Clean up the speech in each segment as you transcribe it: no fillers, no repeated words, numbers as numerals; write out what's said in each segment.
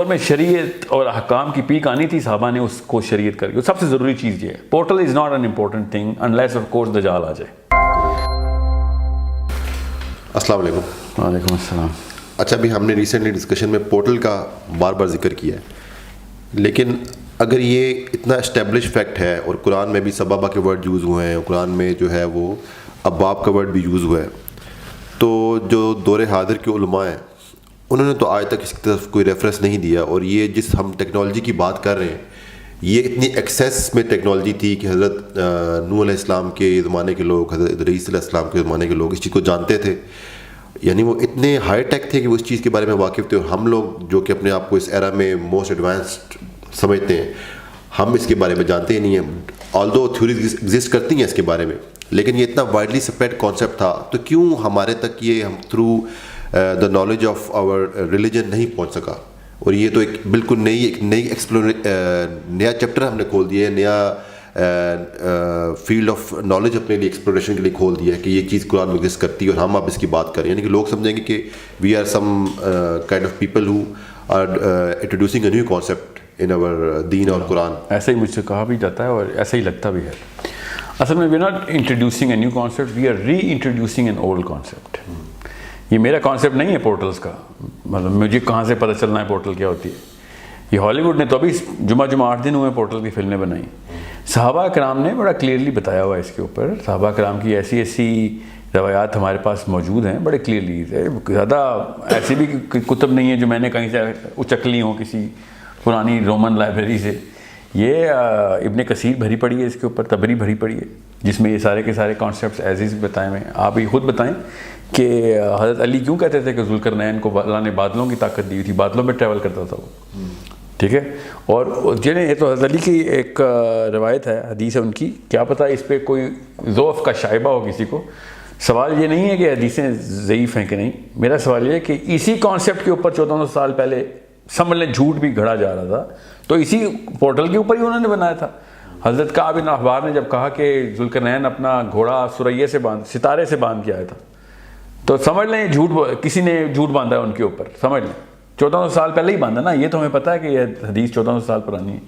اور میں شریعت اور احکام کی پیک آنی تھی، صحابہ نے اس کو شریعت کر کے، سب سے ضروری چیز یہ ہے. Portal is not an important thing unless of course دجال آ جائے. السلام علیکم. وعلیکم السلام. اچھا، ابھی ہم نے ریسنٹلی ڈسکشن میں پورٹل کا بار بار ذکر کیا ہے، لیکن اگر یہ اتنا اسٹیبلش فیکٹ ہے اور قرآن میں بھی سبابہ کے ورڈ یوز ہوئے ہیں، قرآن میں جو ہے وہ ابواب کا ورڈ بھی یوز ہوا ہے، تو جو دور حاضر کے علماء ہیں انہوں نے تو آج تک اس کی طرف کوئی ریفرنس نہیں دیا. اور یہ جس ہم ٹیکنالوجی کی بات کر رہے ہیں، یہ اتنی ایکسیس میں ٹیکنالوجی تھی کہ حضرت نوح علیہ السلام کے زمانے کے لوگ، حضرت ادریس علیہ السلام کے زمانے کے لوگ اس چیز کو جانتے تھے. یعنی وہ اتنے ہائی ٹیک تھے کہ وہ اس چیز کے بارے میں واقف تھے. اور ہم لوگ جو کہ اپنے آپ کو اس ایرا میں موسٹ ایڈوانسڈ سمجھتے ہیں، ہم اس کے بارے میں جانتے ہی نہیں ہیں. آلدو تھیوریز ایگزسٹ کرتی ہیں اس کے بارے میں، لیکن یہ اتنا وائڈلی سپریڈ کانسیپٹ تھا، تو کیوں ہمارے تک یہ ہم through the knowledge of our religion نہیں پہنچ سکا؟ اور یہ تو ایک بالکل نئی نیا چیپٹر ہم نے کھول دیا ہے، نیا فیلڈ آف نالج اپنے لیے ایکسپلوریشن کے لیے کھول دیا ہے کہ یہ چیز قرآن میں ایگزسٹ کرتی ہے اور ہم اب اس کی بات کریں. یعنی کہ لوگ سمجھیں گے کہ we are some kind of people who are introducing a new concept in our دین اور قرآن. ایسا ہی مجھ سے کہا بھی جاتا ہے اور ایسا ہی لگتا بھی ہے. اصل میں we are not introducing a new concept, we are reintroducing an old concept. یہ میرا کانسیپٹ نہیں ہے پورٹلز کا، مطلب مجھے کہاں سے پتہ چلنا ہے پورٹل کیا ہوتی ہے. یہ ہالی ووڈ نے تو ابھی جمعہ 8 دن ہوئے پورٹل کی فلمیں بنائی. صحابہ کرام نے بڑا کلیئرلی بتایا ہوا ہے اس کے اوپر. صحابہ کرام کی ایسی روایات ہمارے پاس موجود ہیں بڑے کلیئرلی. زیادہ ایسی بھی کتب نہیں ہے جو میں نے کہیں سے اچک لی ہوں کسی پرانی رومن لائبریری سے. یہ ابن کثیر بھری پڑی ہے اس کے اوپر، تبری بھری پڑی ہے، جس میں یہ سارے کے سارے کانسیپٹس ایز از بتائے ہوئے ہیں. آپ یہ خود بتائیں کہ حضرت علی کیوں کہتے تھے کہ ذوالقرنین کو اللہ نے بادلوں کی طاقت دی ہوئی تھی، بادلوں میں ٹریول کرتا تھا وہ. ٹھیک ہے. اور جنہیں یہ تو حضرت علی کی ایک روایت ہے، حدیث ہے ان کی، کیا پتہ اس پہ کوئی ضعف کا شائبہ ہو کسی کو. سوال یہ نہیں ہے کہ حدیثیں ضعیف ہیں کہ نہیں، میرا سوال یہ ہے کہ اسی کانسیپٹ کے اوپر 1400 سال پہلے سمجھ لیں جھوٹ بھی گھڑا جا رہا تھا، تو اسی پورٹل کے اوپر ہی انہوں نے بنایا تھا. حضرت کعب بن احبار نے جب کہا کہ ذوالقرنین اپنا گھوڑا سریہ سے ستارے سے باندھ کے آیا تھا، تو سمجھ لیں جھوٹ کسی نے جھوٹ باندھا ہے ان کے اوپر. سمجھ لیں 1400 سال پہلے ہی باندھا نا. یہ تو ہمیں پتہ ہے کہ یہ حدیث 1400 سال پرانی ہے.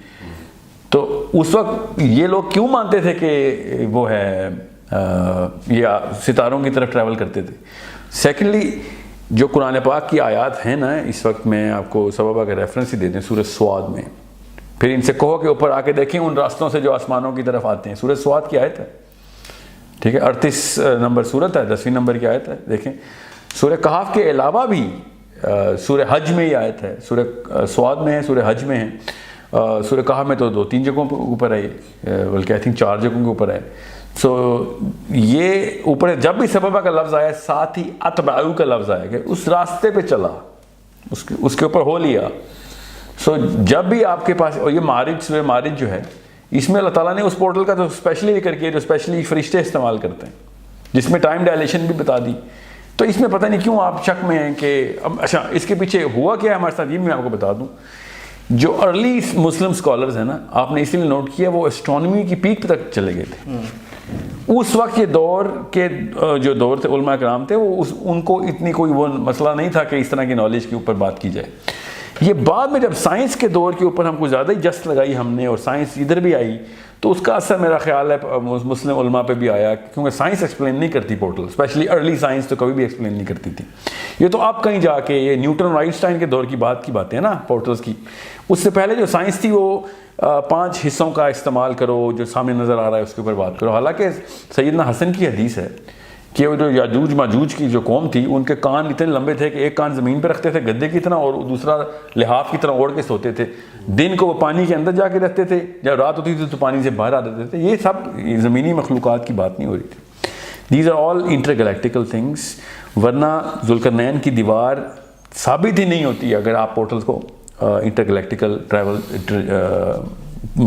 تو اس وقت یہ لوگ کیوں مانتے تھے کہ وہ ہے یہ ستاروں کی طرف ٹریول کرتے تھے؟ سیکنڈلی جو قرآن پاک کی آیات ہیں نا، اس وقت میں آپ کو سببہ کا ریفرنس ہی دے دیں سورہ سواد میں. پھر ان سے کہو کہ اوپر آ کے دیکھیں ان راستوں سے جو آسمانوں کی طرف آتے ہیں. سورہ سواد کی آیت ہے، ٹھیک ہے، 38 نمبر سورت ہے، 10ویں نمبر کی آیت ہے. دیکھیں سورہ کہف کے علاوہ بھی سورہ حج میں یہ آیت ہے، سورہ سواد میں ہے، سورہ حج میں ہے، سورہ کہف میں تو 2-3 جگہوں کے اوپر ہے، بلکہ آئی تھنک 4 جگہوں کے اوپر ہے. سو یہ اوپر جب بھی سببہ کا لفظ آیا، ساتھ ہی اتبعو کا لفظ آیا کہ اس راستے پہ چلا، اس کے اوپر ہو لیا. سو جب بھی آپ کے پاس، اور یہ معارج، سورہ معارج جو ہے، اس میں اللہ تعالیٰ نے اس پورٹل کا تو اسپیشلی ذکر کیا جو اسپیشلی فرشتے استعمال کرتے ہیں، جس میں ٹائم ڈائلیشن بھی بتا دی. تو اس میں پتہ نہیں کیوں آپ شک میں ہیں کہ اچھا اس کے پیچھے ہوا کیا ہے ہمارے ساتھ. یہ میں آپ کو بتا دوں، جو ارلی مسلم اسکالرز ہیں نا، آپ نے اسی لیے نوٹ کیا وہ اسٹرانومی کی پیک تک چلے گئے تھے. اس وقت یہ دور کے جو دور تھے علماء کرام تھے، وہ ان کو اتنی کوئی وہ مسئلہ نہیں تھا کہ اس طرح کی نالج کے اوپر بات کی جائے. یہ بعد میں جب سائنس کے دور کے اوپر ہم کو زیادہ ہی جست لگائی ہم نے، اور سائنس ادھر بھی آئی، تو اس کا اثر میرا خیال ہے مسلم علماء پہ بھی آیا، کیونکہ سائنس ایکسپلین نہیں کرتی پورٹل، اسپیشلی ارلی سائنس تو کبھی بھی ایکسپلین نہیں کرتی تھی. یہ تو آپ کہیں جا کے یہ نیوٹن اور آئنسٹائن کے دور کی باتیں نا پورٹلز کی. اس سے پہلے جو سائنس تھی وہ 5 حصوں کا استعمال کرو، جو سامنے نظر آ رہا ہے اس کے اوپر بات کرو. حالانکہ سیدنا حسن کی حدیث ہے کہ وہ جو یاجوج ماجوج کی جو قوم تھی، ان کے کان اتنے لمبے تھے کہ ایک کان زمین پہ رکھتے تھے گدے کی طرح، اور دوسرا لحاف کی طرح اوڑھ کے سوتے تھے. دن کو وہ پانی کے اندر جا کے رہتے تھے، جب رات ہوتی تھی تو پانی سے باہر آ جاتے تھے. یہ سب زمینی مخلوقات کی بات نہیں ہو رہی تھی. These are all intergalactical things. ورنہ ذوالقرنین کی دیوار ثابت ہی نہیں ہوتی اگر آپ پورٹلز کو انٹر گلیکٹیکل ٹریول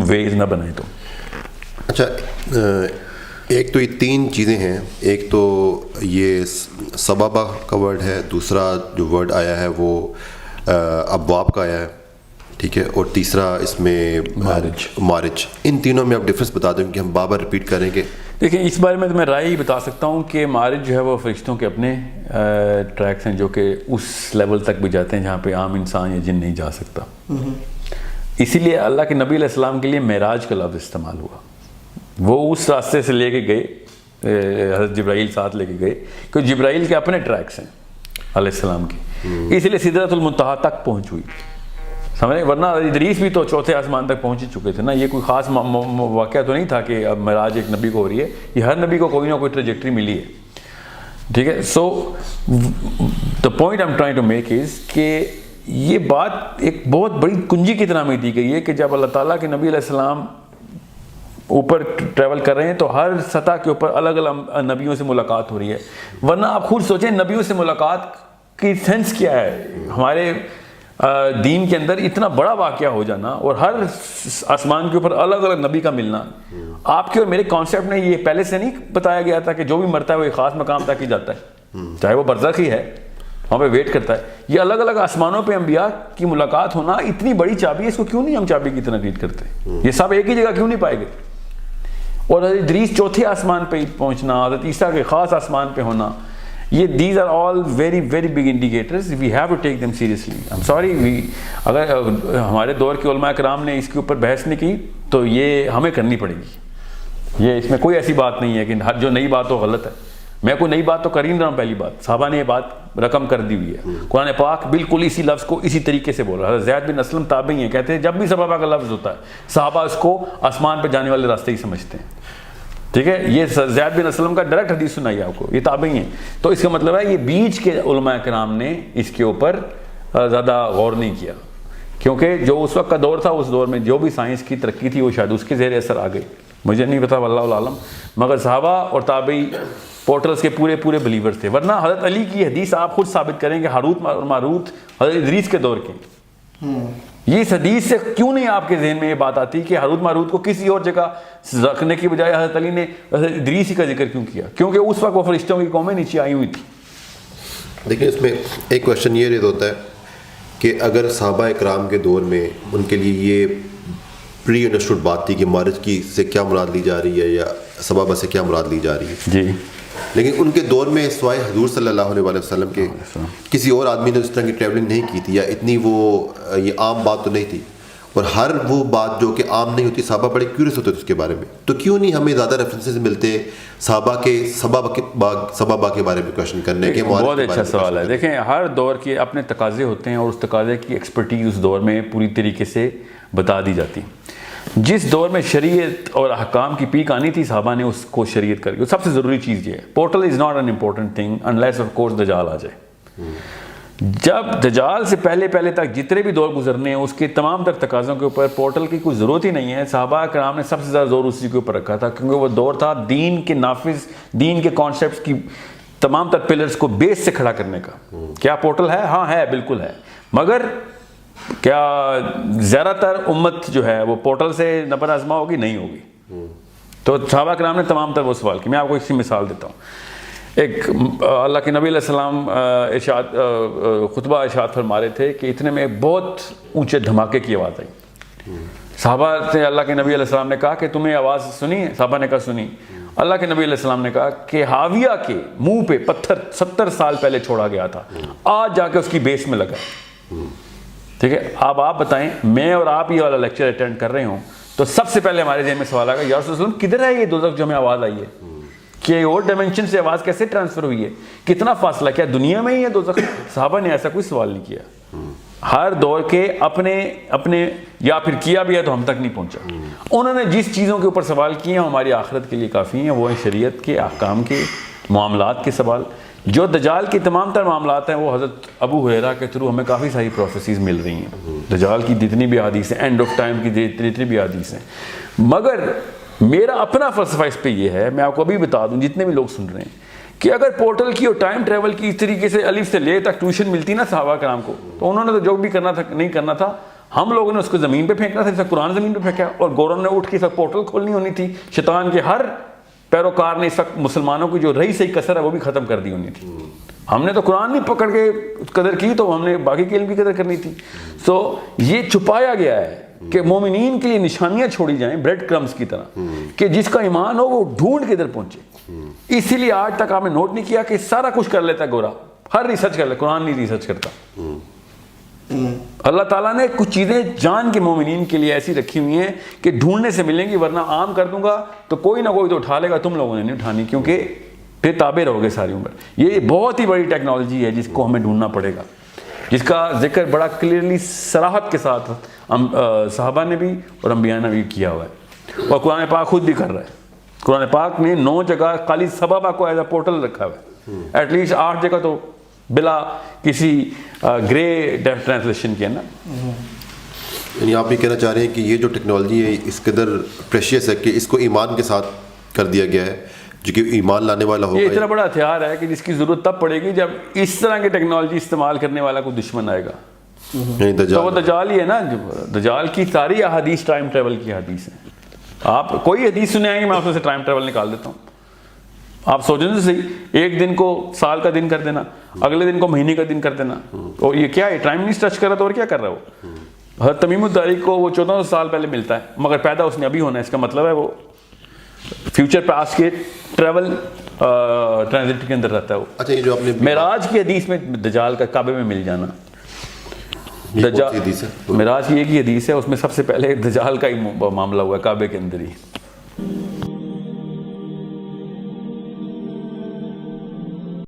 ویز نہ بنائیں تو. اچھا، ایک تو یہ 3 چیزیں ہیں. ایک تو یہ سبابہ کا ورڈ ہے، دوسرا جو ورڈ آیا ہے وہ ابواب کا آیا ہے، ٹھیک ہے, اور تیسرا اس میں مارج. ان تینوں میں آپ ڈفرینس بتا دیں کہ ہم بار بار ریپیٹ کریں گے. دیکھیں اس بارے میں تو میں رائے ہی بتا سکتا ہوں کہ مارج جو ہے وہ فرشتوں کے اپنے ٹریکس ہیں جو کہ اس لیول تک بھی جاتے ہیں جہاں پہ عام انسان یا جن نہیں جا سکتا. اسی لیے اللہ کے نبی علیہ السلام کے لیے معراج کا لفظ استعمال ہوا. وہ اس راستے سے لے کے گئے, حضرت جبرائیل ساتھ لے کے گئے, کیونکہ جبرائیل کے اپنے ٹریکس ہیں علیہ السلام کی, اسی لیے سدرۃ المنتہا تک پہنچ ہوئی. سمجھیں, ورنہ ادریس بھی تو چوتھے آسمان تک پہنچ چکے تھے نا. یہ کوئی خاص واقعہ تو نہیں تھا کہ اب معراج ایک نبی کو ہو رہی ہے, یہ ہر نبی کو کوئی نہ کوئی ٹریجیکٹری ملی ہے. ٹھیک ہے, so the point I am trying to make is کہ یہ بات ایک بہت بڑی کنجی کی طرح میں دی گئی ہے کہ جب اللہ تعالیٰ کے نبی علیہ السلام اوپر ٹریول کر رہے ہیں تو ہر سطح کے اوپر الگ الگ نبیوں سے ملاقات ہو رہی ہے. ورنہ آپ خود سوچیں نبیوں سے ملاقات کی سینس کیا ہے. ہمارے دین کے اندر اتنا بڑا واقعہ ہو جانا اور ہر آسمان کے اوپر الگ الگ نبی کا ملنا, آپ کے اور میرے کانسیپٹ میں یہ پہلے سے نہیں بتایا گیا تھا کہ جو بھی مرتا ہے وہ ایک خاص مقام تک ہی جاتا ہے, چاہے وہ برزخ ہی ہے, وہاں پہ ویٹ کرتا ہے. یہ الگ الگ آسمانوں پہ انبیاء کی ملاقات ہونا اتنی بڑی چابی ہے, اس کو کیوں نہیں ہم چابی کی طرح ٹریٹ کرتے؟ یہ سب ایک ہی جگہ کیوں نہیں پائے گئے؟ اور حضرت ادریس چوتھے آسمان پہ پہنچنا, حضرت عیسیٰ کے خاص آسمان پہ ہونا, یہ these are all very very big indicators. We have to take them seriously. I am sorry, اگر ہمارے دور کے علماء کرام نے اس کے اوپر بحث نہیں کی تو یہ ہمیں کرنی پڑے گی. یہ اس میں کوئی ایسی بات نہیں ہے کہ ہر جو نئی بات ہو غلط ہے. میں کوئی نئی بات تو کر ہی نہیں رہا ہوں. پہلی بات, صحابہ نے یہ بات رقم کر دی ہوئی ہے. قرآن پاک بالکل اسی لفظ کو اسی طریقے سے بول رہا ہے. زید بن اسلم تابعی ہیں, کہتے ہیں جب بھی صحابہ کا لفظ ہوتا ہے صحابہ اس کو آسمان پہ جانے والے راستے ہی سمجھتے ہیں. ٹھیک ہے, یہ زید بن اسلم کا ڈائریکٹ حدیث سنائی آپ کو, یہ تابعی ہیں. تو اس کا مطلب ہے یہ بیچ کے علماء کرام نے اس کے اوپر زیادہ غور نہیں کیا, کیونکہ جو اس وقت کا دور تھا اس دور میں جو بھی سائنس کی ترقی تھی وہ شاید اس کے زیر اثر آ گئی. مجھے نہیں پتا واللہ العالم, مگر صحابہ اور تابعی پورٹلز کے پورے پورے بلیورز تھے. ورنہ حضرت علی کی حدیث آپ خود ثابت کریں کہ ہاروت اور ماروت حضرت ادریس کے دور کے. یہ اس حدیث سے کیوں نہیں آپ کے ذہن میں یہ بات آتی کہ ہاروت ماروت کو کسی اور جگہ رکھنے کی بجائے حضرت علی نے حضرت ادریس کا ذکر کیوں کیا؟ کیونکہ اس وقت وہ فرشتوں کی قومیں نیچے آئی ہوئی تھی. دیکھیں اس میں ایک کویشچن یہ ہوتا ہے کہ اگر صحابہ اکرام کے دور میں ان کے لیے یہ پری انڈرسٹوڈ بات تھی کہ مارج کی سے کیا مراد لی جا رہی ہے یا صحابہ سے کیا مراد لی جا رہی ہے, جی, لیکن ان کے دور میں سوائے حضور صلی اللہ علیہ وسلم کے کسی اور آدمی نے اس طرح کی ٹریولنگ نہیں کی تھی, یا اتنی وہ یہ عام بات تو نہیں تھی. اور ہر وہ بات جو کہ عام نہیں ہوتی صحابہ بڑے کیوریس ہوتے تھے اس کے بارے میں. تو کیوں نہیں ہمیں زیادہ ریفرنسز ملتے صحابہ کے صحابہ کے بارے میں کویشچن کرنے کے؟ بہت اچھا سوال ہے. دیکھیں ہر دور کے اپنے تقاضے ہوتے ہیں اور اس تقاضے کی ایکسپرٹیز اس دور میں پوری طریقے سے بتا دی جاتی. جس دور میں شریعت اور احکام کی پیک آنی تھی صحابہ نے اس کو شریعت کر کے. سب سے ضروری چیز یہ ہے, portal is not an important thing unless of course دجال آ جائے. جب دجال سے پہلے تک جتنے بھی دور گزرنے ہیں اس کے تمام تر تقاضوں کے اوپر پورٹل کی کوئی ضرورت ہی نہیں ہے. صحابہ کرام نے سب سے زیادہ زور اسی کے اوپر رکھا تھا, کیونکہ وہ دور تھا دین کے نافذ, دین کے کانسیپٹس کی تمام تر پلرز کو بیس سے کھڑا کرنے کا. کیا پورٹل ہے؟ ہاں ہے, بالکل ہے. مگر کیا زیادہ تر امت جو ہے وہ پورٹل سے نبر آزما ہوگی؟ نہیں ہوگی. تو صحابہ کرام نے تمام تر وہ سوال کی. میں آپ کو اسی مثال دیتا ہوں. ایک اللہ کے نبی علیہ السلام خطبہ ارشاد فرما رہے تھے کہ اتنے میں بہت اونچے دھماکے کی آواز آئی. صحابہ سے اللہ کے نبی علیہ السلام نے کہا کہ تمہیں آواز سنی ہے؟ صحابہ نے کہا سنی. اللہ کے نبی علیہ السلام نے کہا کہ حاویہ کے منہ پہ پتھر 70 سال پہلے چھوڑا گیا تھا, آج جا کے اس کی بیس میں لگا. ٹھیک ہے, اب آپ بتائیں میں اور آپ یہ والا لیکچر اٹینڈ کر رہے ہوں تو سب سے پہلے ہمارے ذہن میں سوال آئے گا یا رسول اللہ کدھر ہے یہ دوزخ جو ہمیں آواز آئی ہے؟ کہ اور ڈائمینشن سے آواز کیسے ٹرانسفر ہوئی ہے؟ کتنا فاصلہ, کیا دنیا میں ہی ہے دوزخ؟ صحابہ نے ایسا کوئی سوال نہیں کیا. ہر دور کے اپنے یا پھر کیا بھی ہے تو ہم تک نہیں پہنچا. انہوں نے جس چیزوں کے اوپر سوال کیے ہیں ہماری آخرت کے لیے کافی ہیں. وہ ہیں شریعت کے احکام کے, معاملات کے سوال. جو دجال کی تمام تر معاملات ہیں وہ حضرت ابو ہریرہ کے تھرو ہمیں کافی ساری پروفیسیز مل رہی ہیں. دجال کی جتنی بھی حدیث ہیں, اینڈ آف ٹائم کی جتنی بھی حدیث ہیں. مگر میرا اپنا فلسفہ اس پہ یہ ہے, میں آپ کو ابھی بتا دوں جتنے بھی لوگ سن رہے ہیں, کہ اگر پورٹل کی اور ٹائم ٹریول کی اس طریقے سے الف سے لے تک ٹیوشن ملتی نا صحابہ کرام کو, تو انہوں نے تو جو بھی کرنا تھا نہیں کرنا تھا, ہم لوگوں نے اس کو زمین پہ پھینکنا تھا, جیسے قرآن زمین پہ پھینکا, اور گوروں نے اٹھ کے سب پورٹل کھولنی ہونی تھی. شیطان کے ہر پیروکار نے اس وقت مسلمانوں کی جو رہی صحیح کسر ہے وہ بھی ختم کر دی ہونی تھی. ہم نے تو قرآن نہیں پکڑ کے قدر کی تو ہم نے باقی کے علم کی قدر کرنی تھی. سو یہ چھپایا گیا ہے کہ مومنین کے لیے نشانیاں چھوڑی جائیں بریڈ کرمز کی طرح کہ جس کا ایمان ہو وہ ڈھونڈ کے ادھر پہنچے. اسی لیے آج تک آپ نے نوٹ نہیں کیا کہ سارا کچھ کر لیتا ہے گورا, ہر ریسرچ کر لیتا, قرآن نہیں ریسرچ کرتا. اللہ تعالیٰ نے کچھ چیزیں جان کے مومنین کے لیے ایسی رکھی ہوئی ہیں کہ ڈھونڈنے سے ملیں گی, ورنہ عام کر دوں گا تو کوئی نہ کوئی تو اٹھا لے گا, تم لوگوں نے نہیں اٹھانی, کیونکہ پھر تابع رہو گے ساری عمر. یہ بہت ہی بڑی ٹیکنالوجی ہے جس کو ہمیں ڈھونڈنا پڑے گا, جس کا ذکر بڑا کلیئرلی صراحت کے ساتھ صحابہ نے بھی اور انبیاء نے بھی کیا ہوا ہے, اور قرآن پاک خود بھی کر رہا ہے. قرآن پاک نے 9 جگہ خالی سبابہ کو ایز اے پورٹل رکھا ہوا ہے, ایٹ لیسٹ 8 جگہ تو بلا کسی گرے ٹرانسلیشن کے نا. یعنی آپ یہ کہنا چاہ رہے ہیں کہ یہ جو ٹیکنالوجی ہے اس قدر پریشیس ہے کہ اس کو ایمان کے ساتھ کر دیا گیا ہے, جو کہ ایمان لانے والا ہوگا. یہ اتنا بڑا ہتھیار ہے کہ جس کی ضرورت تب پڑے گی جب اس طرح کی ٹیکنالوجی استعمال کرنے والا کوئی دشمن آئے گا. تو وہ دجال ہی ہے نا. دجال کی ساری احادیث ٹائم ٹریول کی حدیث ہیں. آپ کوئی حدیث سنے آئیں گے میں اس میں سے ٹائم ٹریول نکال دیتا ہوں. آپ سوچیں تو صحیح, ایک دن کو سال کا دن کر دینا, اگلے دن کو مہینے کا دن کر دینا, اور یہ کیا ہے, ٹائم نہیں ٹچ کر رہا تو اور کیا کر رہا ہے وہ. حضرت تمیم الداری کو وہ 1400 سال پہلے ملتا ہے, مگر پیدا اس نے ابھی ہونا ہے. اس کا مطلب ہے وہ فیوچر پاسٹ کے ٹریول ٹرانزٹ کے اندر رہتا ہے وہ. اچھا, یہ جو آپ نے معراج کی حدیث میں دجال کا کعبے میں مل جانا, معراج کی ایک ہی حدیث ہے, اس میں سب سے پہلے دجال کا ہی معاملہ ہوا ہے کعبے کے اندر ہی.